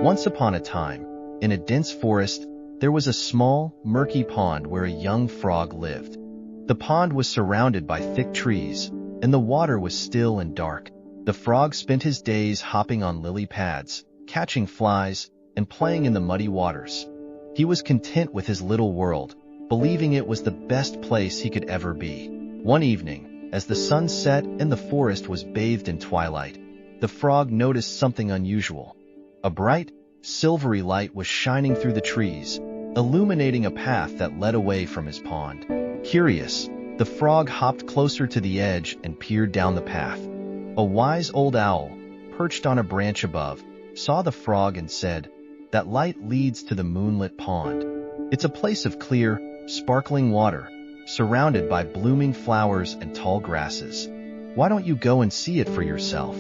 Once upon a time, in a dense forest, there was a small, murky pond where a young frog lived. The pond was surrounded by thick trees, and the water was still and dark. The frog spent his days hopping on lily pads, catching flies, and playing in the muddy waters. He was content with his little world, believing it was the best place he could ever be. One evening, as the sun set and the forest was bathed in twilight, the frog noticed something unusual. A bright, silvery light was shining through the trees, illuminating a path that led away from his pond. Curious, the frog hopped closer to the edge and peered down the path. A wise old owl, perched on a branch above, saw the frog and said, "That light leads to the moonlit pond. It's a place of clear, sparkling water, surrounded by blooming flowers and tall grasses. Why don't you go and see it for yourself?"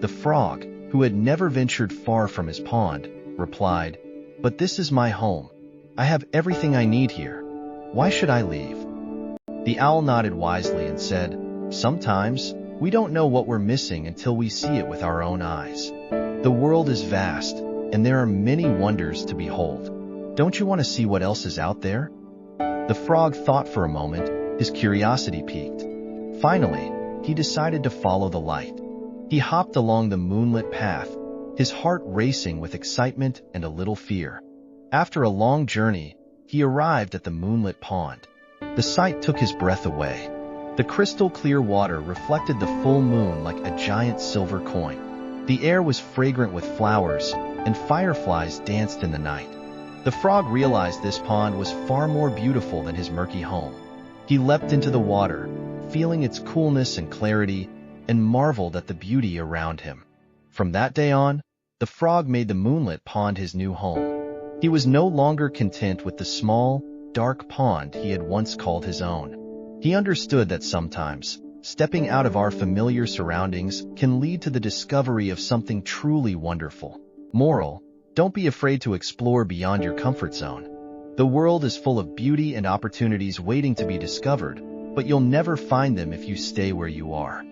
The frog, who had never ventured far from his pond, replied, "But this is my home. I have everything I need here. Why should I leave?" The owl nodded wisely and said, "Sometimes, we don't know what we're missing until we see it with our own eyes. The world is vast, and there are many wonders to behold. Don't you want to see what else is out there?" The frog thought for a moment, his curiosity piqued. Finally, he decided to follow the light. He hopped along the moonlit path, his heart racing with excitement and a little fear. After a long journey, he arrived at the moonlit pond. The sight took his breath away. The crystal-clear water reflected the full moon like a giant silver coin. The air was fragrant with flowers, and fireflies danced in the night. The frog realized this pond was far more beautiful than his murky home. He leapt into the water, feeling its coolness and clarity, and marveled at the beauty around him. From that day on, the frog made the moonlit pond his new home. He was no longer content with the small, dark pond he had once called his own. He understood that sometimes, stepping out of our familiar surroundings can lead to the discovery of something truly wonderful. Moral: don't be afraid to explore beyond your comfort zone. The world is full of beauty and opportunities waiting to be discovered, but you'll never find them if you stay where you are.